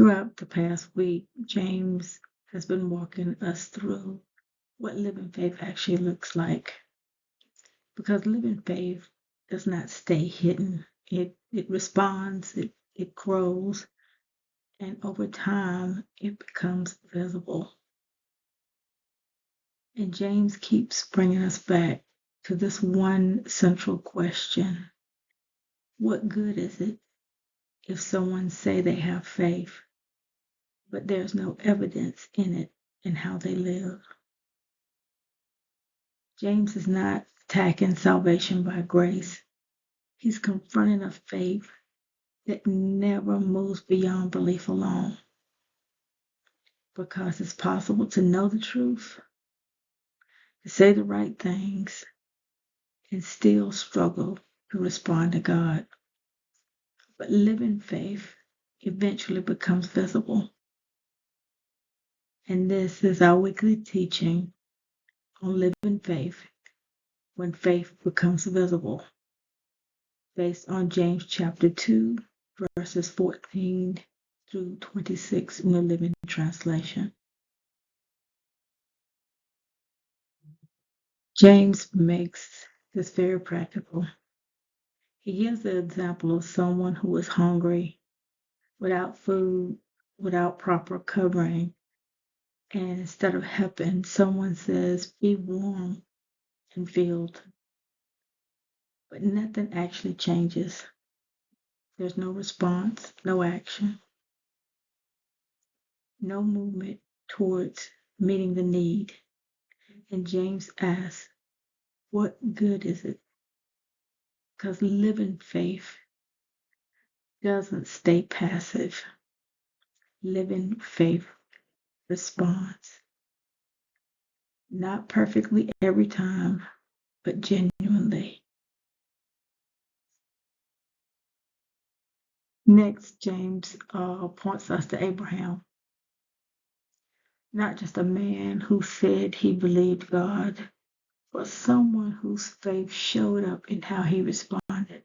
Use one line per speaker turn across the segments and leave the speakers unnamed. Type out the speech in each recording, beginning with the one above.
Throughout the past week, James has been walking us through what living faith actually looks like. Because living faith does not stay hidden. It responds, it grows, and over time it becomes visible. And James keeps bringing us back to this one central question. What good is it if someone say they have faith, but there's no evidence in it in how they live? James is not attacking salvation by grace. He's confronting a faith that never moves beyond belief alone. Because it's possible to know the truth, to say the right things, and still struggle to respond to God. But living faith eventually becomes visible. And this is our weekly teaching on living faith when faith becomes visible, based on James chapter 2, verses 14 through 26 in the Living Translation. James makes this very practical. He gives the example of someone who is hungry, without food, without proper covering, and instead of helping, someone says, "Be warm and filled." But nothing actually changes. There's no response, no action, no movement towards meeting the need. And James asks, what good is it? Because living faith doesn't stay passive. Living faith responds. Not perfectly every time, but genuinely. Next, James points us to Abraham, not just a man who said he believed God, but someone whose faith showed up in how he responded.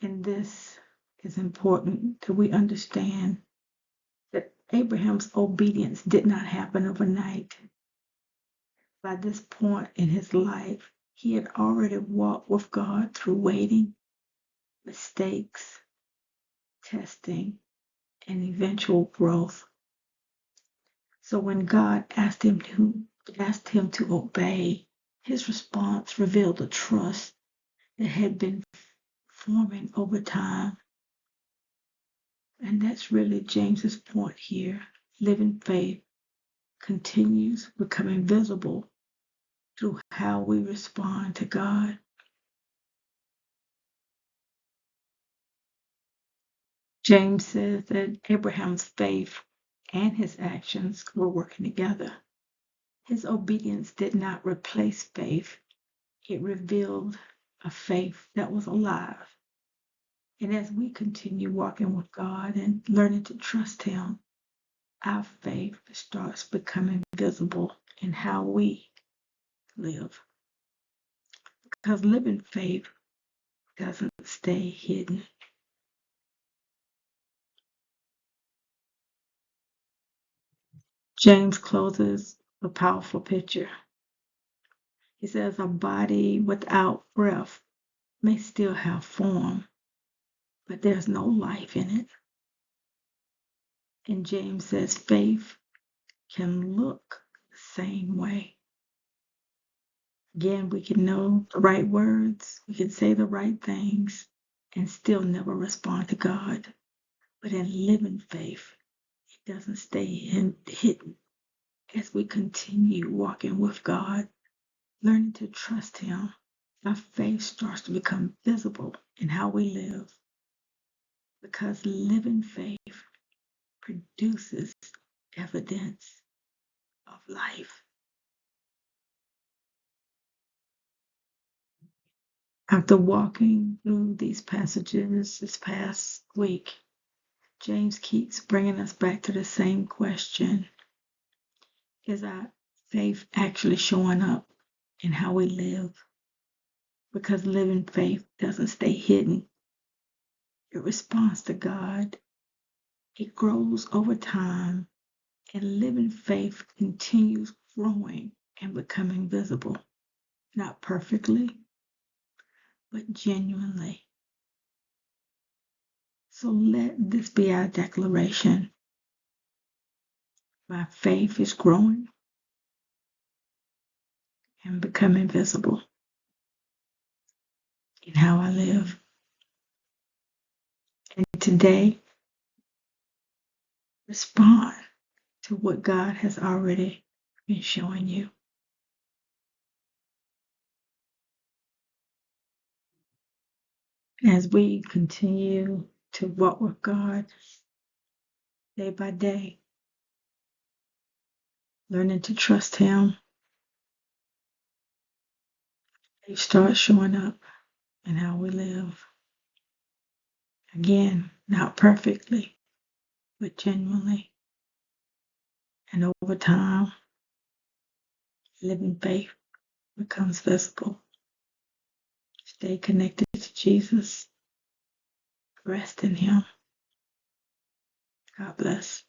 And this is important that we understand that Abraham's obedience did not happen overnight. By this point in his life, he had already walked with God through waiting, mistakes, testing, and eventual growth. So when God asked him to obey, his response revealed a trust that had been forming over time. And that's really James's point here. Living faith continues becoming visible through how we respond to God. James says that Abraham's faith and his actions were working together. His obedience did not replace faith. It revealed a faith that was alive. And as we continue walking with God and learning to trust Him, our faith starts becoming visible in how we live. Because living faith doesn't stay hidden. James closes a powerful picture. He says a body without breath may still have form, but there's no life in it. And James says faith can look the same way. Again, we can know the right words, we can say the right things, and still never respond to God. But in living faith, it doesn't stay hidden. As we continue walking with God, learning to trust Him, our faith starts to become visible in how we live. Because living faith produces evidence of life. After walking through these passages this past week, James keeps bringing us back to the same question. Is our faith actually showing up in how we live? Because living faith doesn't stay hidden. It responds to God It grows over time, and living faith continues growing and becoming visible, not perfectly, but genuinely. So let this be our declaration. My faith is growing and becoming visible in how I live. And today, respond to what God has already been showing you. As we continue to walk with God day by day, learning to trust Him, they start showing up in how we live. Again, not perfectly, but genuinely. And over time, living faith becomes visible. Stay connected to Jesus. Rest in Him. God bless.